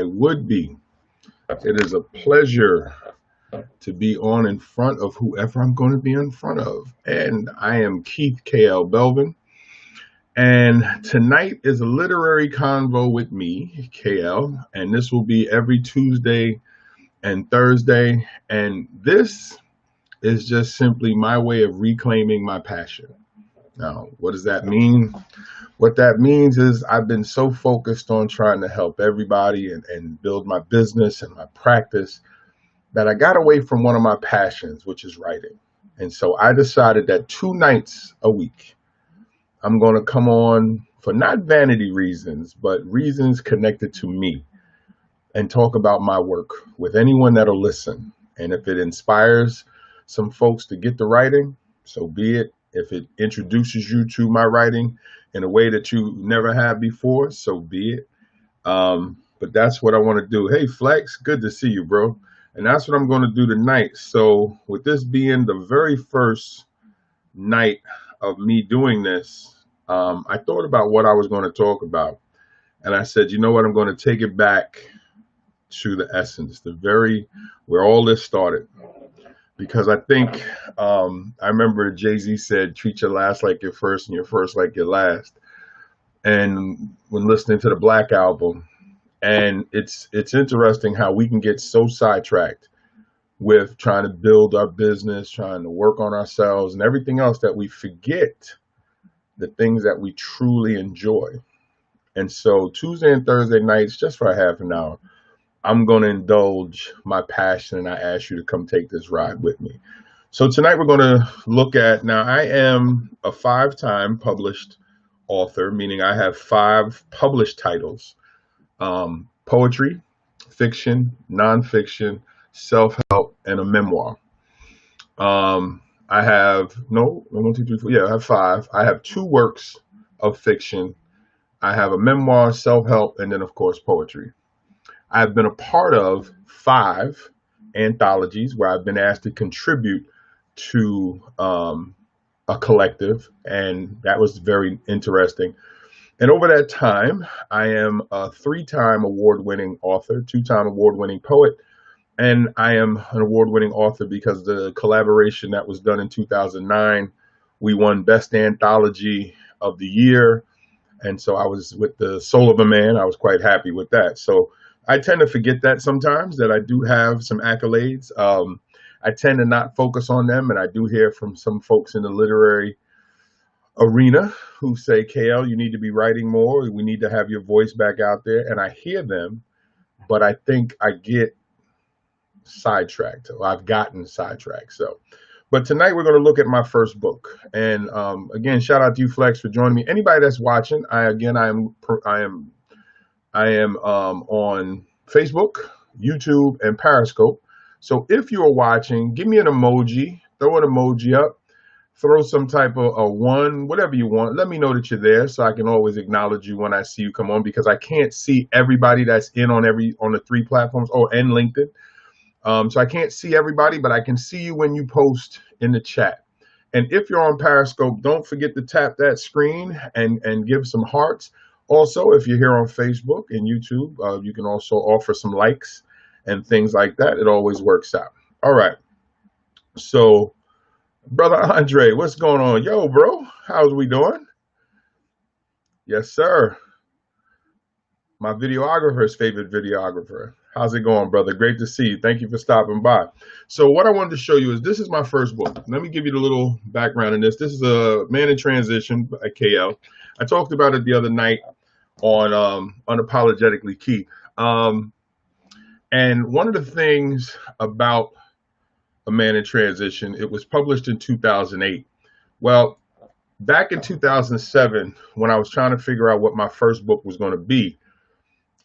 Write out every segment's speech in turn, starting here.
I would be. It is a pleasure to be on in front of whoever I'm going to be in front of. And I am Keith KL Belvin. And tonight is a literary convo with me, KL. And this will be every Tuesday and Thursday. And this is just simply my way of reclaiming my passion. Now, what does that mean? What that means is I've been so focused on trying to help everybody and build my business and my practice that I got away from one of my passions, which is writing. And so I decided that 2 nights a week, I'm going to come on for not vanity reasons, but reasons connected to me and talk about my work with anyone that'll listen. And if it inspires some folks to get to writing, so be it. If it introduces you to my writing in a way that you never have before, so be it. But that's what I want to do. Hey, Flex, good to see you, bro. And that's what I'm going to do tonight. So with this being the very first night of me doing this, I thought about what I was going to talk about. And I said, you know what? I'm going to take it back to the essence, where all this started. Because I think, I remember Jay-Z said, treat your last like your first and your first like your last. And when listening to the Black album, and it's interesting how we can get so sidetracked with trying to build our business, trying to work on ourselves and everything else that we forget the things that we truly enjoy. And so Tuesday and Thursday nights, just for a half an hour, I'm going to indulge my passion, and I ask you to come take this ride with me. So tonight we're going to look at, now I am a 5-time published author, meaning I have 5 published titles, poetry, fiction, nonfiction, self-help, and a memoir. I have, no, 1, 2, 3, 4, yeah, I have 5. I have 2 works of fiction. I have a memoir, self-help, and then of course poetry. I've been a part of 5 anthologies where I've been asked to contribute to a collective, and that was very interesting. And over that time, I am a 3-time award-winning author, 2-time award-winning poet, and I am an award-winning author because the collaboration that was done in 2009, we won Best Anthology of the Year, and so I was with the Soul of a Man. I was quite happy with that. So I tend to forget that sometimes, that I do have some accolades. I tend to not focus on them, and I do hear from some folks in the literary arena who say, KL, you need to be writing more. We need to have your voice back out there. And I hear them, but I think I get sidetracked. Or I've gotten sidetracked. But tonight we're going to look at my first book. And again, shout out to you, Flex, for joining me. Anybody that's watching, I am on Facebook, YouTube, and Periscope. So if you are watching, give me an emoji, throw an emoji up, throw some type of a 1, whatever you want. Let me know that you're there so I can always acknowledge you when I see you come on, because I can't see everybody that's in on the 3 platforms and LinkedIn. So I can't see everybody, but I can see you when you post in the chat. And if you're on Periscope, don't forget to tap that screen and give some hearts. Also, if you're here on Facebook and YouTube, you can also offer some likes and things like that. It always works out. All right. So, Brother Andre, what's going on? Yo, bro, how's we doing? Yes, sir. My videographer's favorite videographer. How's it going, brother? Great to see you. Thank you for stopping by. So what I wanted to show you is this is my first book. Let me give you the little background in this. This is a Man in Transition by KL. I talked about it the other night on Unapologetically Keith. And one of the things about A Man in Transition, it was published in 2008. Well, back in 2007, when I was trying to figure out what my first book was going to be,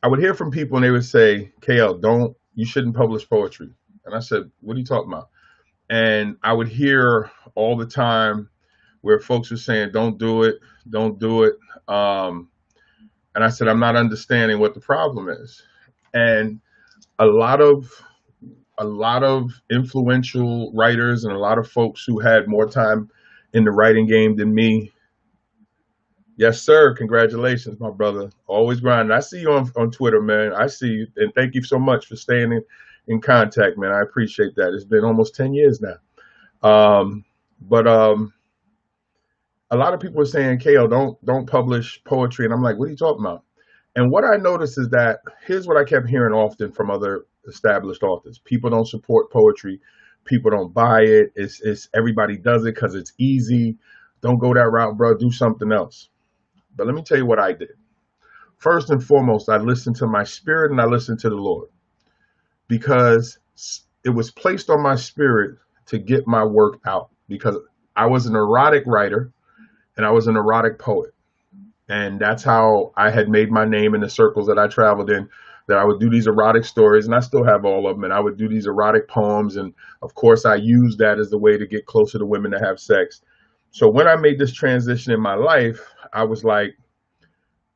I would hear from people and they would say, KL, you shouldn't publish poetry. And I said, what are you talking about? And I would hear all the time where folks were saying, don't do it, don't do it. And I said, I'm not understanding what the problem is. And a lot of influential writers and a lot of folks who had more time in the writing game than me Yes, sir. Congratulations, my brother. Always grinding. I see you on Twitter, man. I see you. And thank you so much for staying in contact, man. I appreciate that. It's been almost 10 years now. But a lot of people are saying, KO, don't publish poetry. And I'm like, what are you talking about? And what I noticed is that here's what I kept hearing often from other established authors. People don't support poetry. People don't buy it. It's everybody does it because it's easy. Don't go that route, bro. Do something else. But let me tell you what I did. First and foremost, I listened to my spirit and I listened to the Lord because it was placed on my spirit to get my work out because I was an erotic writer and I was an erotic poet. And that's how I had made my name in the circles that I traveled in, that I would do these erotic stories, and I still have all of them, and I would do these erotic poems. And of course, I used that as a way to get closer to women to have sex. So when I made this transition in my life, I was like,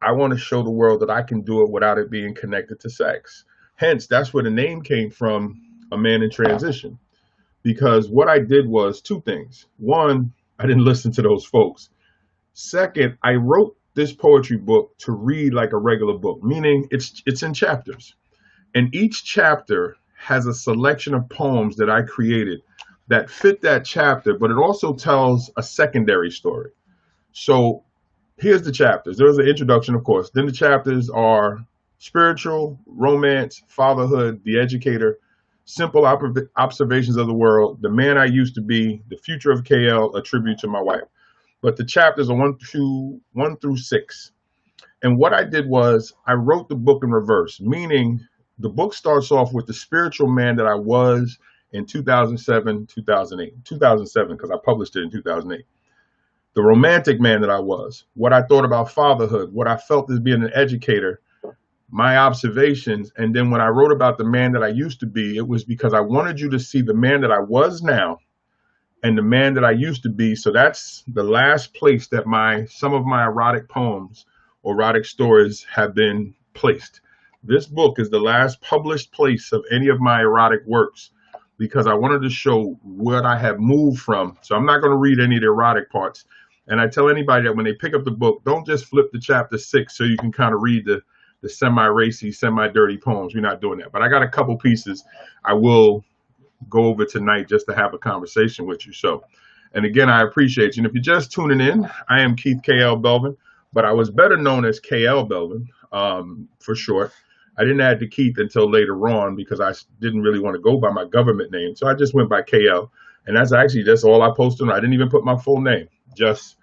I want to show the world that I can do it without it being connected to sex. Hence, that's where the name came from, A Man in Transition. Because what I did was two things. One, I didn't listen to those folks. Second, I wrote this poetry book to read like a regular book, meaning it's in chapters. And each chapter has a selection of poems that I created that fit that chapter, but it also tells a secondary story. So here's the chapters. There's an introduction, of course. Then the chapters are spiritual, romance, fatherhood, the educator, simple observations of the world, the man I used to be, the future of KL, a tribute to my wife. But the chapters are one through six. And what I did was I wrote the book in reverse, meaning the book starts off with the spiritual man that I was in 2007, 2008, 2007, because I published it in 2008. The romantic man that I was, what I thought about fatherhood, what I felt as being an educator, my observations. And then when I wrote about the man that I used to be, it was because I wanted you to see the man that I was now and the man that I used to be. So that's the last place that some of my erotic poems or erotic stories have been placed. This book is the last published place of any of my erotic works because I wanted to show what I have moved from. So I'm not going to read any of the erotic parts. And I tell anybody that when they pick up the book, don't just flip to chapter 6 so you can kind of read the semi-racy, semi-dirty poems. We're not doing that. But I got a couple pieces I will go over tonight just to have a conversation with you. So, and again, I appreciate you. And if you're just tuning in, I am Keith KL Belvin, but I was better known as KL Belvin for short. I didn't add the Keith until later on because I didn't really want to go by my government name. So I just went by KL. And that's actually just all I posted. I didn't even put my full name, just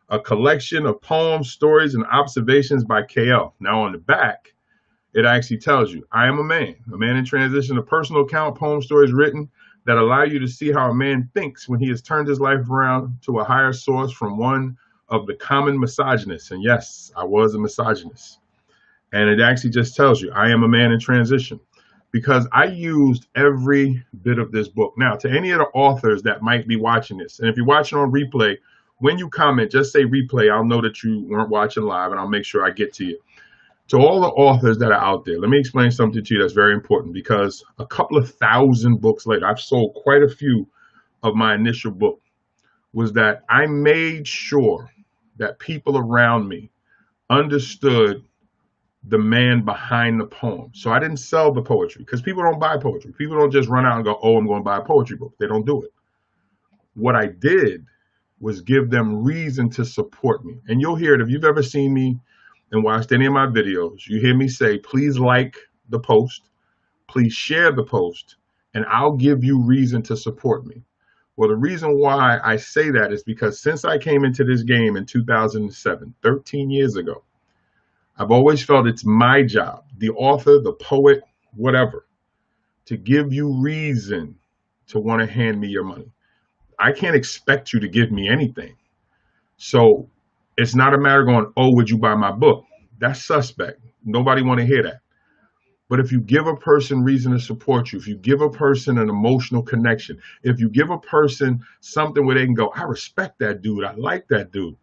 a collection of poems, stories, and observations by KL. Now on the back, it actually tells you, I am a man in transition, a personal account, poem stories written that allow you to see how a man thinks when he has turned his life around to a higher source from one of the common misogynists. And yes, I was a misogynist. And it actually just tells you, I am a man in transition because I used every bit of this book. Now, to any of the authors that might be watching this, and if you're watching on replay, when you comment, just say replay. I'll know that you weren't watching live and I'll make sure I get to you. To all the authors that are out there, let me explain something to you that's very important because a couple of thousand books later, I've sold quite a few of my initial book, was that I made sure that people around me understood the man behind the poem. So I didn't sell the poetry because people don't buy poetry. People don't just run out and go, oh, I'm going to buy a poetry book. They don't do it. What I did was give them reason to support me. And you'll hear it if you've ever seen me and watched any of my videos, you hear me say, please like the post, please share the post, and I'll give you reason to support me. Well, the reason why I say that is because since I came into this game in 2007, 13 years ago, I've always felt it's my job, the author, the poet, whatever, to give you reason to want to hand me your money. I can't expect you to give me anything. So it's not a matter of going, oh, would you buy my book? That's suspect. Nobody want to hear that. But if you give a person reason to support you, if you give a person an emotional connection, if you give a person something where they can go, I respect that dude, I like that dude,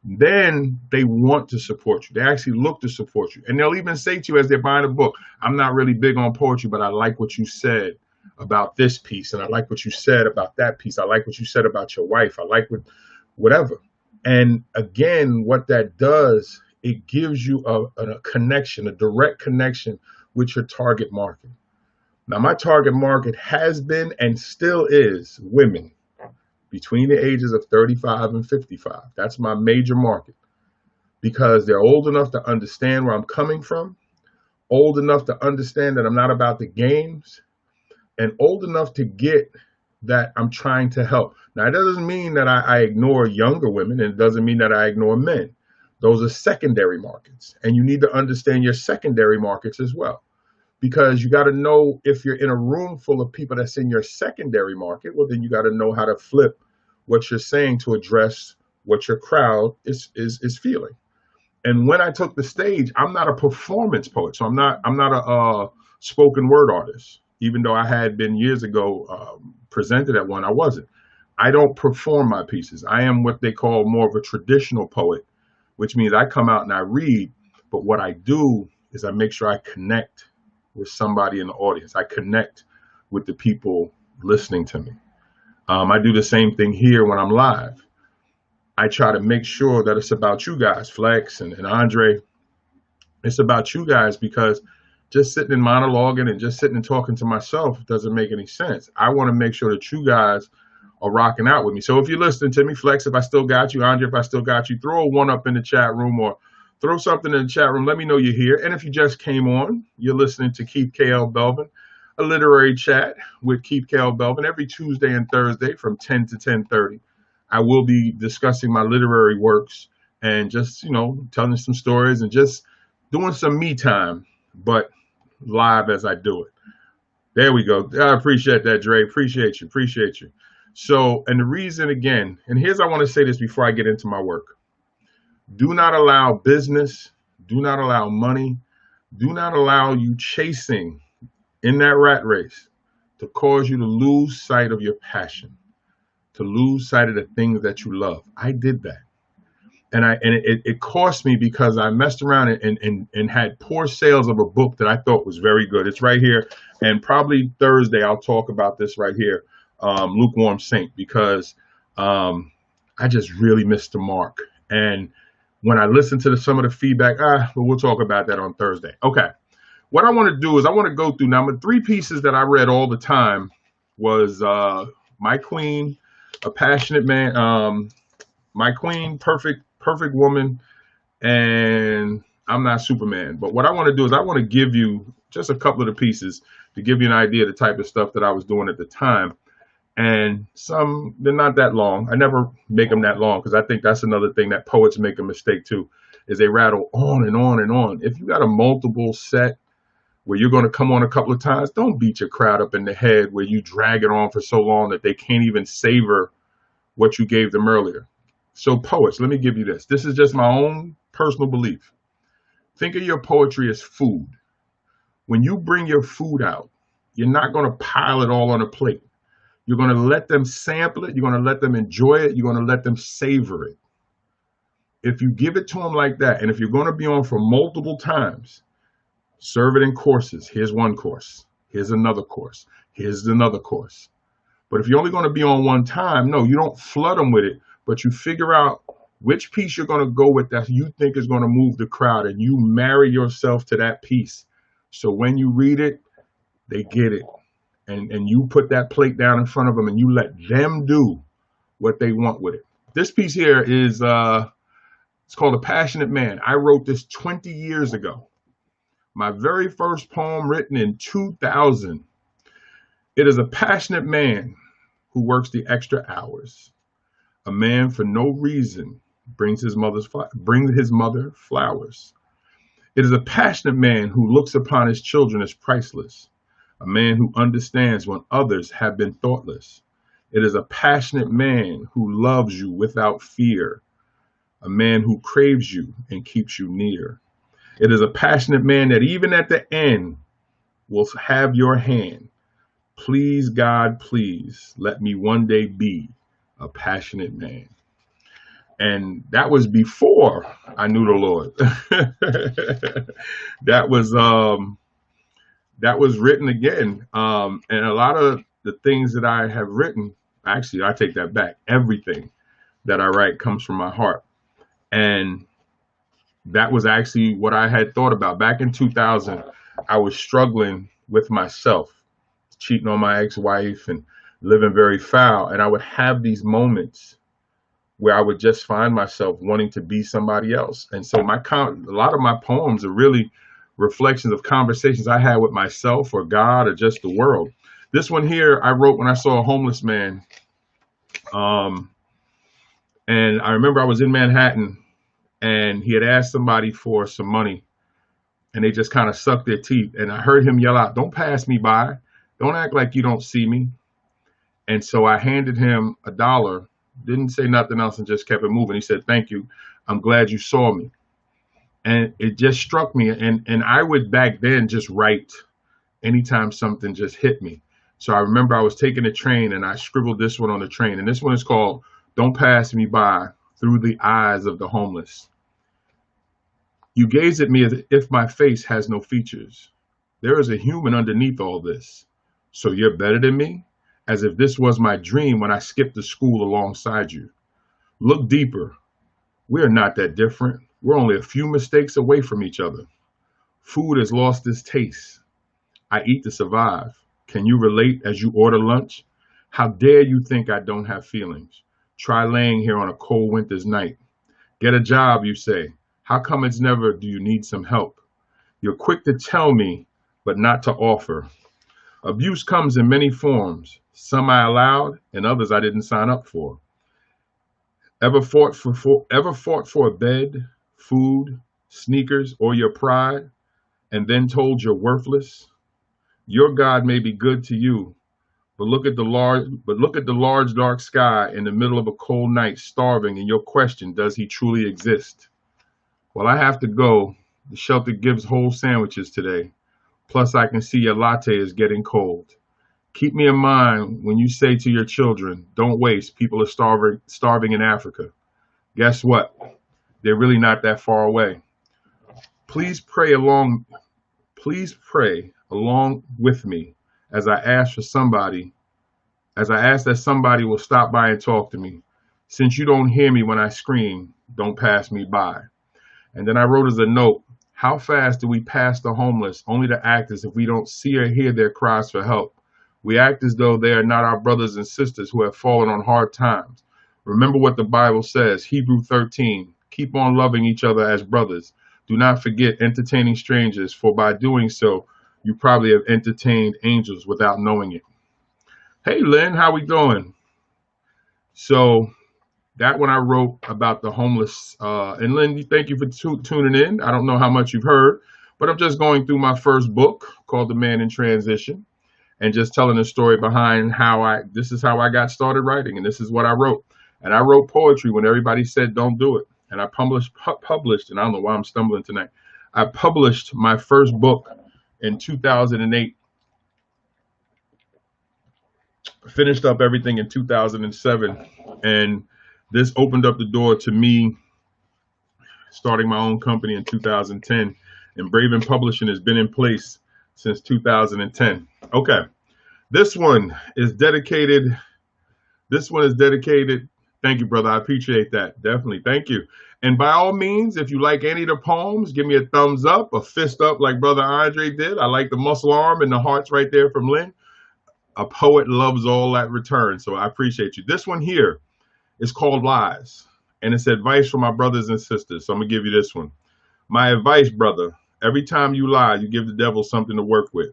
then they want to support you. They actually look to support you. And they'll even say to you as they're buying a book, I'm not really big on poetry, but I like what you said about this piece. And I like what you said about that piece. I like what you said about your wife. I like whatever. And again, what that does, it gives you a connection, a direct connection with your target market. Now, my target market has been and still is women between the ages of 35 and 55. That's my major market because they're old enough to understand where I'm coming from, old enough to understand that I'm not about the games, and old enough to get that I'm trying to help. Now, it doesn't mean that I ignore younger women, and it doesn't mean that I ignore men. Those are secondary markets, and you need to understand your secondary markets as well. Because you got to know if you're in a room full of people that's in your secondary market, well, then you got to know how to flip what you're saying to address what your crowd is feeling. And when I took the stage, I'm not a performance poet, so I'm not a spoken word artist. Even though I had been years ago presented at one, I wasn't. I don't perform my pieces. I am what they call more of a traditional poet, which means I come out and I read. But what I do is I make sure I connect with somebody in the audience. I connect with the people listening to me. I do the same thing here when I'm live. I try to make sure that it's about you guys, Flex and Andre. It's about you guys because just sitting and monologuing and just sitting and talking to myself doesn't make any sense. I want to make sure that you guys are rocking out with me. So if you're listening to me, Flex, if I still got you, Andre, if I still got you, throw a one up in the chat room or throw something in the chat room. Let me know you're here. And if you just came on, you're listening to Keith K.L. Belvin, a literary chat with Keith K.L. Belvin every Tuesday and Thursday from 10 to 10:30. I will be discussing my literary works and just, telling some stories and just doing some me time, but live as I do it. There we go. I appreciate that, Dre. Appreciate you. Appreciate you. So, and the reason again, and here's I want to say this before I get into my work. Do not allow business, do not allow money, do not allow you chasing in that rat race to cause you to lose sight of your passion, to lose sight of the things that you love. I did that. And it cost me because I messed around and had poor sales of a book that I thought was very good. It's right here. And probably Thursday, I'll talk about this right here, Lukewarm Saint, because I just really missed the mark. And when I listened to some of the feedback, we'll talk about that on Thursday. Okay. What I want to do is I want to go through now. The three pieces that I read all the time was My Queen, A Passionate Man, My Queen, Perfect Woman, and I'm Not Superman. But what I want to do is I want to give you just a couple of the pieces to give you an idea of the type of stuff that I was doing at the time. And some, they're not that long. I never make them that long because I think that's another thing that poets make a mistake too, is they rattle on and on and on. If you got a multiple set where you're going to come on a couple of times, don't beat your crowd up in the head where you drag it on for so long that they can't even savor what you gave them earlier. So poets, let me give you this. This is just my own personal belief. Think of your poetry as food. When you bring your food out, you're not going to pile it all on a plate. You're going to let them sample it. You're going to let them enjoy it. You're going to let them savor it. If you give it to them like that, and if you're going to be on for multiple times, serve it in courses. Here's one course. Here's another course. Here's another course. But if you're only going to be on one time, no, you don't flood them with it, but you figure out which piece you're going to go with that you think is going to move the crowd, and you marry yourself to that piece. So when you read it, they get it. And you put that plate down in front of them and you let them do what they want with it. This piece here is, it's called A Passionate Man. I wrote this 20 years ago. My very first poem written in 2000. It is a passionate man who works the extra hours. A man for no reason brings his mother flowers. It is a passionate man who looks upon his children as priceless. A man who understands when others have been thoughtless. It is a passionate man who loves you without fear. A man who craves you and keeps you near. It is a passionate man that even at the end will have your hand. Please, God, please let me one day be a passionate man. And that was before I knew the Lord. That was written again. And a lot of the things that I have written, actually, I take that back. Everything that I write comes from my heart. And that was actually what I had thought about. Back in 2000, I was struggling with myself, cheating on my ex-wife and living very foul. And I would have these moments where I would just find myself wanting to be somebody else. And so a lot of my poems are really reflections of conversations I had with myself or God or just the world. This one here I wrote when I saw a homeless man. And I remember I was in Manhattan and he had asked somebody for some money and they just kind of sucked their teeth. And I heard him yell out, "Don't pass me by. Don't act like you don't see me." And so I handed him $1, didn't say nothing else, and just kept it moving. He said, "Thank you. I'm glad you saw me." And it just struck me. And I would back then just write anytime something just hit me. So I remember I was taking a train and I scribbled this one on the train. And this one is called "Don't Pass Me By Through the Eyes of the Homeless." You gaze at me as if my face has no features. There is a human underneath all this. So you're better than me? As if this was my dream when I skipped to school alongside you. Look deeper. We're not that different. We're only a few mistakes away from each other. Food has lost its taste. I eat to survive. Can you relate as you order lunch? How dare you think I don't have feelings? Try laying here on a cold winter's night. Get a job, you say. How come it's never, do you need some help? You're quick to tell me, but not to offer. Abuse comes in many forms. Some I allowed and others I didn't sign up for. Ever fought for a bed, food, sneakers, or your pride, and then told you're worthless? Your God may be good to you, but look at the large dark sky in the middle of a cold night, starving, and your question, does he truly exist? Well, I have to go. The shelter gives whole sandwiches today. Plus, I can see your latte is getting cold. Keep me in mind when you say to your children, don't waste, people are starving in Africa. Guess what? They're really not that far away. Please pray along with me as I ask that somebody will stop by and talk to me. Since you don't hear me when I scream, don't pass me by. And then I wrote as a note, how fast do we pass the homeless only to act as if we don't see or hear their cries for help? We act as though they are not our brothers and sisters who have fallen on hard times. Remember what the Bible says, Hebrew 13, keep on loving each other as brothers. Do not forget entertaining strangers, for by doing so, you probably have entertained angels without knowing it. Hey, Lynn, how we doing? So that one I wrote about the homeless. And Lynn, thank you for tuning in. I don't know how much you've heard, but I'm just going through my first book called The Man in Transition and just telling the story behind this is how I got started writing, and this is what I wrote. And I wrote poetry when everybody said don't do it. And I published, and I don't know why I'm stumbling tonight. I published my first book in 2008. Finished up everything in 2007. And this opened up the door to me starting my own company in 2010. And Belvin Publishing has been in place since 2010. Okay. This one is dedicated. Thank you, brother. I appreciate that. Definitely. Thank you. And by all means, if you like any of the poems, give me a thumbs up, a fist up like Brother Andre did. I like the muscle arm and the hearts right there from Lynn. A poet loves all that return. So I appreciate you. This one here is called Lies. And it's advice for my brothers and sisters. So I'm going to give you this one. My advice, brother, every time you lie, you give the devil something to work with.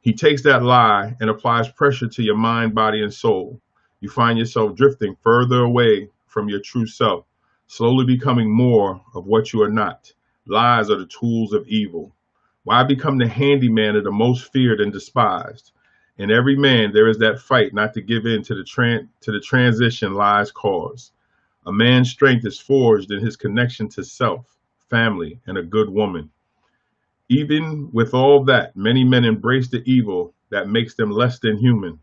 He takes that lie and applies pressure to your mind, body, and soul. You find yourself drifting further away from your true self, slowly becoming more of what you are not. Lies are the tools of evil. Why become the handyman of the most feared and despised? In every man, there is that fight not to give in to the transition lies cause. A man's strength is forged in his connection to self, family, and a good woman. Even with all that, many men embrace the evil that makes them less than human.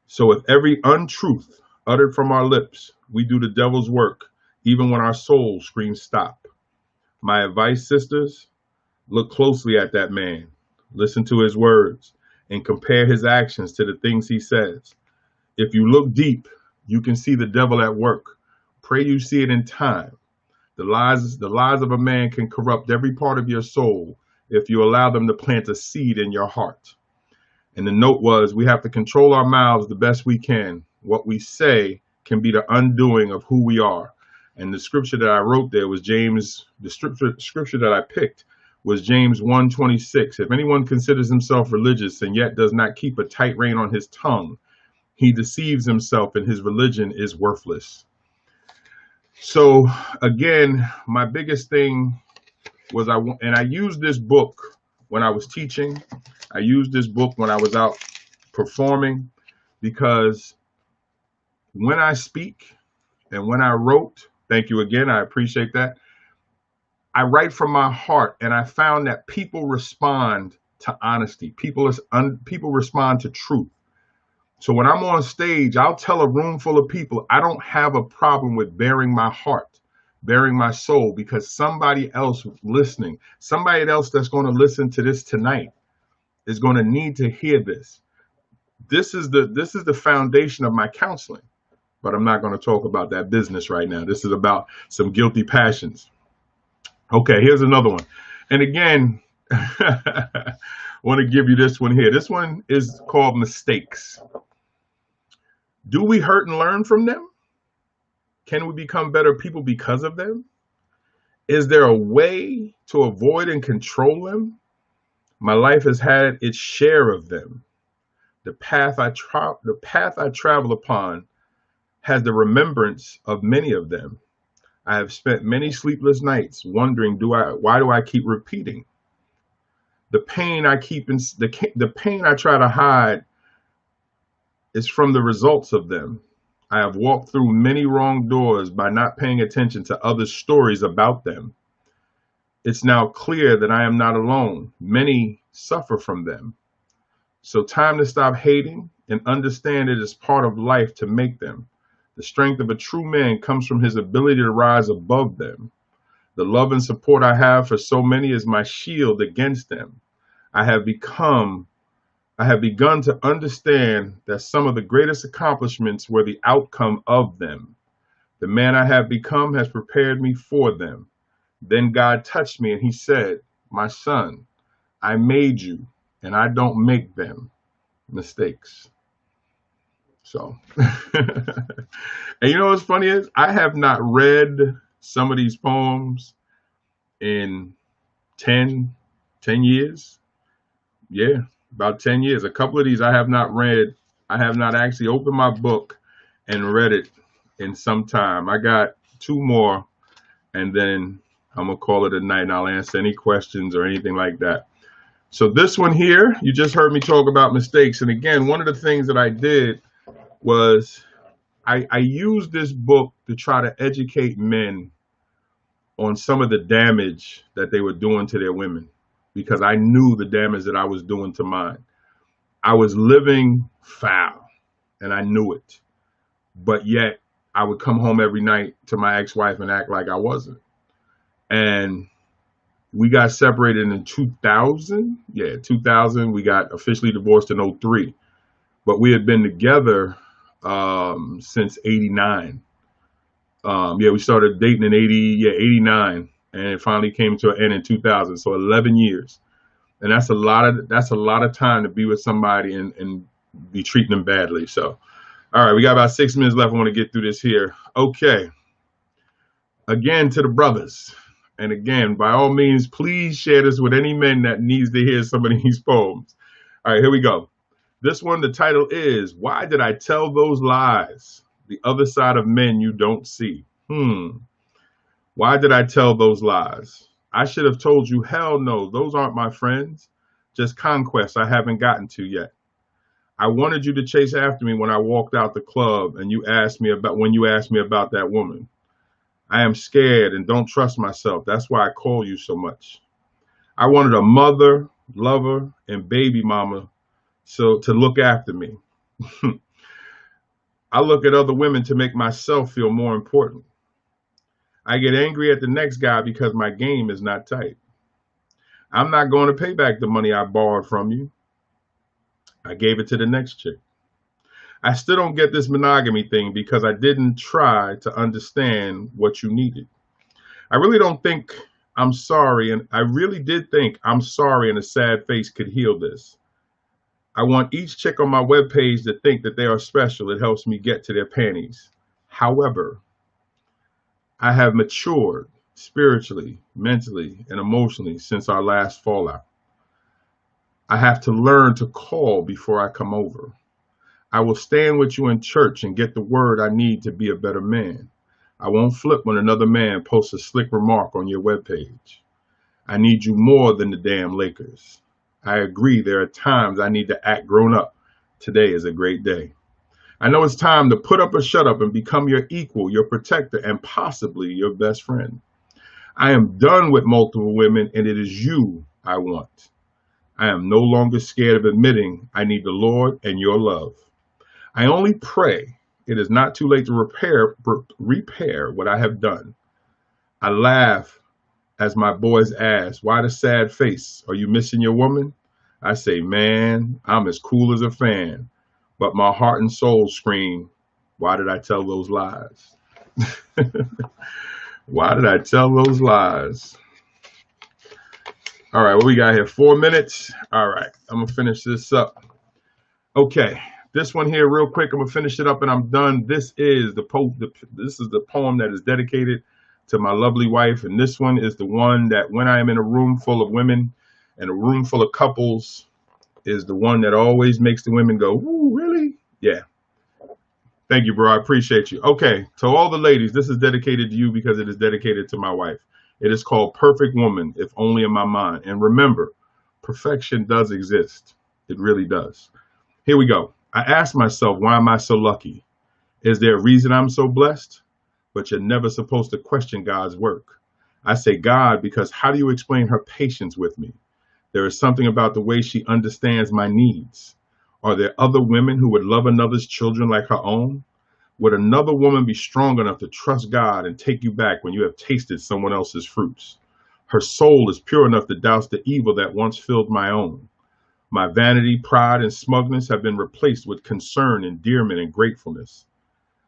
So with every untruth uttered from our lips, we do the devil's work, even when our soul screams stop. My advice, sisters, look closely at that man, listen to his words, and compare his actions to the things he says. If you look deep, you can see the devil at work, Pray you see it in time. The lies of a man can corrupt every part of your soul if you allow them to plant a seed in your heart. And the note was, we have to control our mouths the best we can. What we say can be the undoing of who we are. And the scripture that I wrote there was James, the scripture that I picked was James 1:26. If anyone considers himself religious and yet does not keep a tight rein on his tongue, he deceives himself and his religion is worthless. So again, my biggest thing was I used this book when I was teaching. I used this book when I was out performing, because when I speak and when I wrote, thank you again, I appreciate that. I write from my heart, and I found that people respond to honesty. People respond to truth. So when I'm on stage, I'll tell a room full of people, I don't have a problem with bearing my heart, bearing my soul, because somebody else listening, somebody else that's going to listen to this tonight is going to need to hear this. This is the foundation of my counseling, but I'm not going to talk about that business right now. This is about some guilty passions. Okay, here's another one. And again, I want to give you this one here. This one is called mistakes. Do we hurt and learn from them? Can we become better people because of them? Is there a way to avoid and control them? My life has had its share of them. The path I travel upon has the remembrance of many of them. I have spent many sleepless nights wondering, why do I keep repeating? The pain the pain I try to hide is from the results of them. I have walked through many wrong doors by not paying attention to others' stories about them. It's now clear that I am not alone. Many suffer from them. So time to stop hating and understand it is part of life to make them. The strength of a true man comes from his ability to rise above them. The love and support I have for so many is my shield against them. I have begun to understand that some of the greatest accomplishments were the outcome of them. The man I have become has prepared me for them. Then God touched me and he said, my son, I made you and I don't make them mistakes. So, and you know what's funny is I have not read some of these poems in 10 years. Yeah, about 10 years. A couple of these I have not read. I have not actually opened my book and read it in some time. I got 2 more, and then I'm going to call it a night, and I'll answer any questions or anything like that. So this one here, you just heard me talk about mistakes. And again, one of the things that I did was I used this book to try to educate men on some of the damage that they were doing to their women, because I knew the damage that I was doing to mine. I was living foul and I knew it, but yet I would come home every night to my ex-wife and act like I wasn't. And we got separated in 2000. Yeah, 2000. We got officially divorced in 2003, but we had been together since 89. We started dating in 89, and it finally came to an end in 2000. So 11 years, and that's a lot of time to be with somebody and be treating them badly. So, all right, we got about 6 minutes left. I want to get through this here. Okay. Again, to the brothers, and again, by all means, please share this with any men that needs to hear some of these poems. All right, here we go. This one, the title is, Why Did I Tell Those Lies? The Other Side of Men You Don't See. Why did I tell those lies? I should have told you, hell no, those aren't my friends. Just conquests I haven't gotten to yet. I wanted you to chase after me when I walked out the club and when you asked me about that woman. I am scared and don't trust myself. That's why I call you so much. I wanted a mother, lover, and baby mama to look after me. I look at other women to make myself feel more important. I get angry at the next guy because my game is not tight. I'm not going to pay back the money I borrowed from you. I gave it to the next chick. I still don't get this monogamy thing because I didn't try to understand what you needed. I really don't think I'm sorry, and I really did think I'm sorry and a sad face could heal this. I want each chick on my webpage to think that they are special. It helps me get to their panties. However, I have matured spiritually, mentally, and emotionally since our last fallout. I have to learn to call before I come over. I will stand with you in church and get the word I need to be a better man. I won't flip when another man posts a slick remark on your webpage. I need you more than the damn Lakers. I agree there are times I need to act grown up. Today is a great day. I know it's time to put up or shut up and become your equal, your protector, and possibly your best friend. I am done with multiple women, and it is you I want. I am no longer scared of admitting I need the Lord and your love. I only pray it is not too late to repair what I have done. I laugh as my boys ask, why the sad face? Are you missing your woman? I say, man, I'm as cool as a fan. But my heart and soul scream, why did I tell those lies? Why did I tell those lies? All right, what we got here? 4 minutes. All right, I'm going to finish this up. Okay, this one here real quick. I'm going to finish it up and I'm done. This is the poem that is dedicated to my lovely wife. And this one is the one that when I am in a room full of women and a room full of couples is the one that always makes the women go, ooh, really? Yeah. Thank you, bro. I appreciate you. Okay, to all the ladies, this is dedicated to you because it is dedicated to my wife. It is called Perfect Woman, if only in my mind. And remember, perfection does exist. It really does. Here we go. I ask myself, why am I so lucky? Is there a reason I'm so blessed? But you're never supposed to question God's work. I say God because how do you explain her patience with me? There is something about the way she understands my needs. Are there other women who would love another's children like her own? Would another woman be strong enough to trust God and take you back when you have tasted someone else's fruits? Her soul is pure enough to douse the evil that once filled my own. My vanity, pride, and smugness have been replaced with concern, endearment, and gratefulness.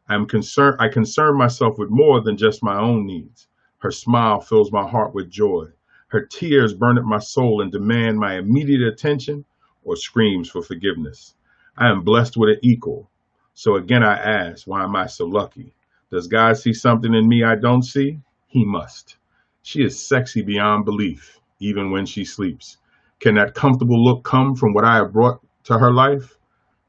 I concern myself with more than just my own needs. Her smile fills my heart with joy. Her tears burn at my soul and demand my immediate attention or screams for forgiveness. I am blessed with an equal. So again, I ask, why am I so lucky? Does God see something in me I don't see? He must. She is sexy beyond belief, even when she sleeps. Can that comfortable look come from what I have brought to her life?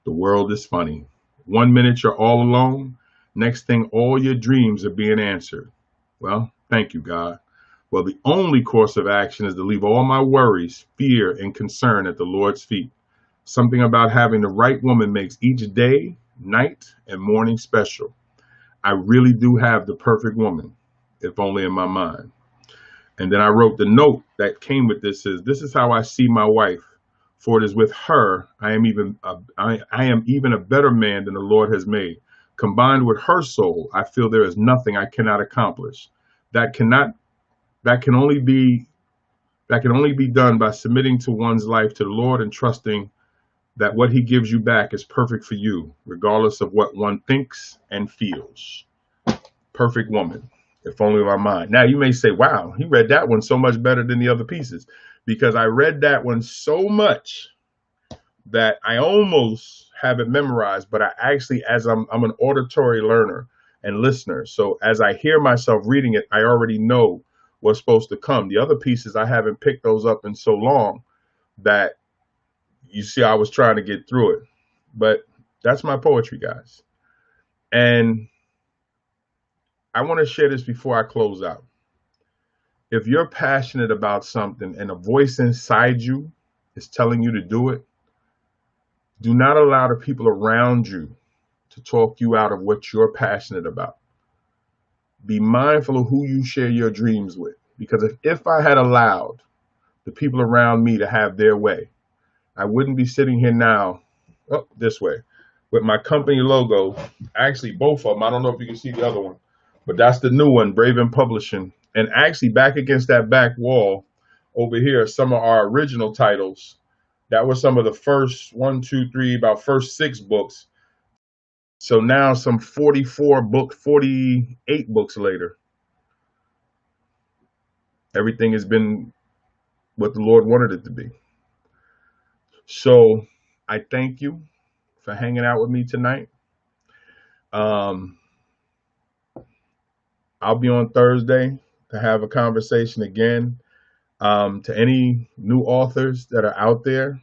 The world is funny. 1 minute you're all alone. Next thing, all your dreams are being answered. Well, thank you, God. Well, the only course of action is to leave all my worries, fear, and concern at the Lord's feet. Something about having the right woman makes each day, night, and morning special. I really do have the perfect woman, if only in my mind. And then I wrote the note that came with this is how I see my wife. For it is with her I am even a better man than the Lord has made. Combined with her soul, I feel there is nothing I cannot accomplish. That can only be done by submitting to one's life to the Lord and trusting that what he gives you back is perfect for you, regardless of what one thinks and feels. Perfect woman, if only in my mind. Now you may say, wow, he read that one so much better than the other pieces, because I read that one so much that I almost have it memorized, but I actually, as I'm an auditory learner and listener. So as I hear myself reading it, I already know what's supposed to come. The other pieces, I haven't picked those up in so long that you see, I was trying to get through it. But that's my poetry, guys. And I want to share this before I close out. If you're passionate about something and a voice inside you is telling you to do it, do not allow the people around you to talk you out of what you're passionate about. Be mindful of who you share your dreams with. Because if I had allowed the people around me to have their way, I wouldn't be sitting here now, this way, with my company logo. Actually, both of them. I don't know if you can see the other one, but that's the new one, Belvin Publishing. And actually, back against that back wall over here, some of our original titles. That was some of the first 1, 2, 3, about first 6 books So now, some 48 books later, everything has been what the Lord wanted it to be. So I thank you for hanging out with me tonight. Um, I'll be on Thursday to have a conversation again. To any new authors that are out there,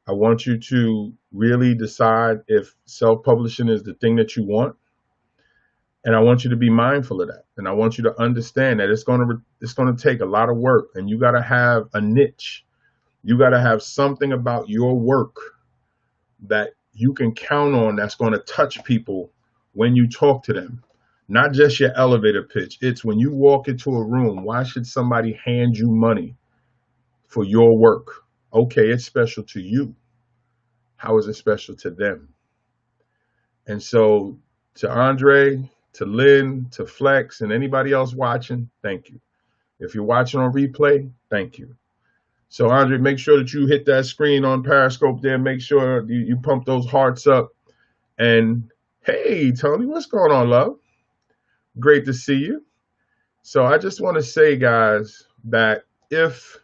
I want you to really decide if self-publishing is the thing that you want, and I want you to be mindful of that. And I want you to understand that it's gonna take a lot of work, and you got to have a niche. You got to have something about your work that you can count on that's going to touch people when you talk to them. Not just your elevator pitch. It's when you walk into a room, why should somebody hand you money for your work? Okay, it's special to you. How is it special to them? And so, to Andre, to Lynn, to Flex, and anybody else watching, thank you. If you're watching on replay, thank you. So, Andre, make sure that you hit that screen on Periscope there. Make sure you pump those hearts up. And hey, Tony, what's going on, love? Great to see you. So I just want to say, guys, that if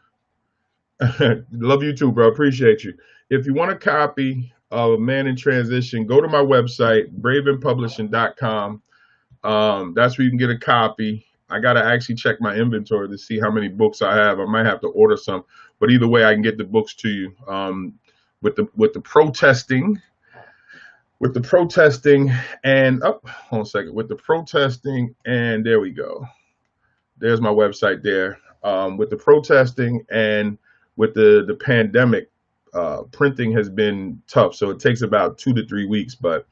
love you too, bro. Appreciate you. If you want a copy of Man in Transition, go to my website, bravenpublishing.com. That's where you can get a copy. I got to actually check my inventory to see how many books I have. I might have to order some, but either way, I can get the books to you. With the protesting and hold on a second, with the protesting, and there we go. There's my website there. With the protesting and with the pandemic, printing has been tough. So it takes about 2 to 3 weeks. But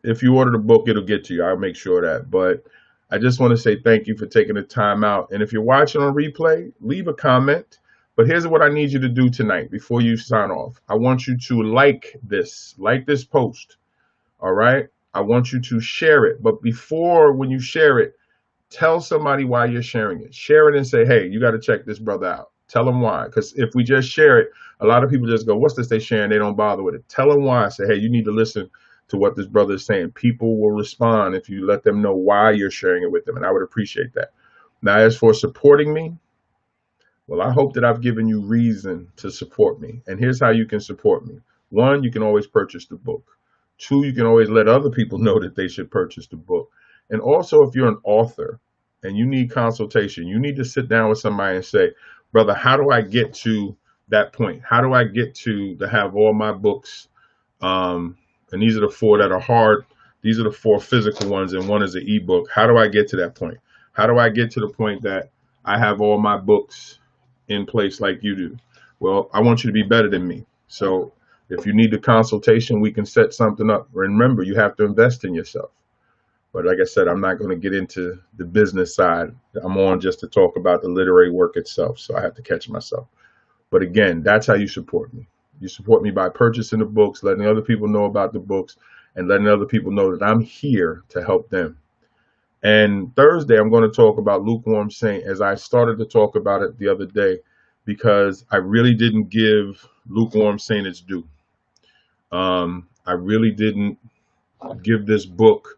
if you order the book, it'll get to you. I'll make sure of that. But I just want to say thank you for taking the time out. And if you're watching on replay, leave a comment. But here's what I need you to do tonight before you sign off. I want you to like this post. All right. I want you to share it. But when you share it, tell somebody why you're sharing it. Share it and say, hey, you got to check this brother out. Tell them why. Because if we just share it, a lot of people just go, what's this they sharing? They don't bother with it. Tell them why. Say, hey, you need to listen to what this brother is saying. People will respond if you let them know why you're sharing it with them. And I would appreciate that. Now, as for supporting me, well, I hope that I've given you reason to support me. And here's how you can support me. 1, you can always purchase the book. 2, you can always let other people know that they should purchase the book. And also, if you're an author and you need consultation, you need to sit down with somebody and say, brother, how do I get to that point? How do I get to have all my books? And these are the 4 that are hard. These are the 4 physical ones, and 1 is an ebook. How do I get to that point? How do I get to the point that I have all my books in place like you do? Well, I want you to be better than me. So if you need the consultation, we can set something up. Remember, you have to invest in yourself. But like I said, I'm not going to get into the business side. I'm on just to talk about the literary work itself. So I have to catch myself. But again, that's how you support me. You support me by purchasing the books, letting other people know about the books, and letting other people know that I'm here to help them. And Thursday, I'm going to talk about Lukewarm Saint, as I started to talk about it the other day, because I really didn't give Lukewarm Saint its due. I really didn't give this book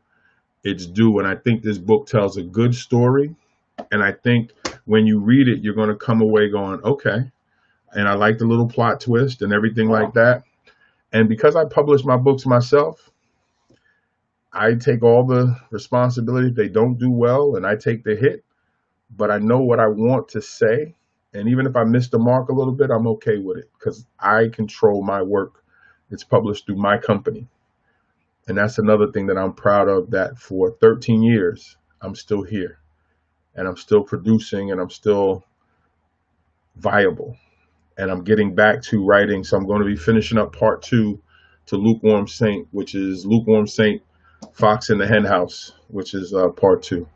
its due. And I think this book tells a good story. And I think when you read it, you're going to come away going, okay. And I like the little plot twist and everything like that. And because I publish my books myself, I take all the responsibility if they don't do well, and I take the hit. But I know what I want to say. And even if I miss the mark a little bit, I'm okay with it because I control my work. It's published through my company. And that's another thing that I'm proud of, that for 13 years, I'm still here and I'm still producing and I'm still viable. And I'm getting back to writing. So I'm going to be finishing up part 2 to Lukewarm Saint, which is Lukewarm Saint, Fox in the Hen House, which is part 2.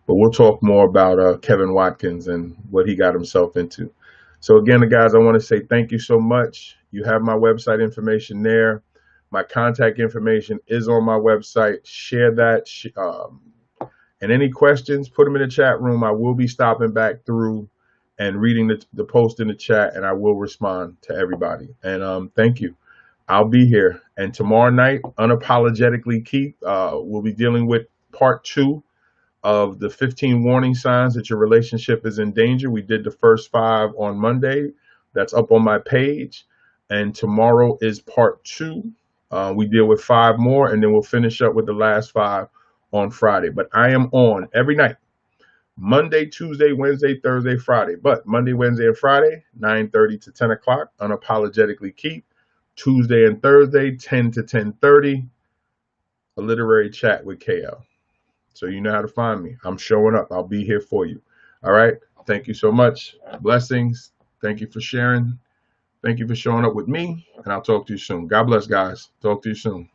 But we'll talk more about Kevin Watkins and what he got himself into. So again, guys, I want to say thank you so much. You have my website information there. My contact information is on my website. Share that. And any questions, put them in the chat room. I will be stopping back through and reading the post in the chat, and I will respond to everybody. And thank you. I'll be here. And tomorrow night, Unapologetically Keith, we'll be dealing with part 2 of the 15 warning signs that your relationship is in danger. We did the first 5 on Monday. That's up on my page. And tomorrow is part 2. We deal with 5 more, and then we'll finish up with the last 5 on Friday. But I am on every night, Monday, Tuesday, Wednesday, Thursday, Friday. But Monday, Wednesday, and Friday, 9:30 to 10 o'clock, Unapologetically Keith. Tuesday and Thursday, 10 to 10:30, a literary chat with KL. So you know how to find me. I'm showing up. I'll be here for you. All right. Thank you so much. Blessings. Thank you for sharing. Thank you for showing up with me. And I'll talk to you soon. God bless, guys. Talk to you soon.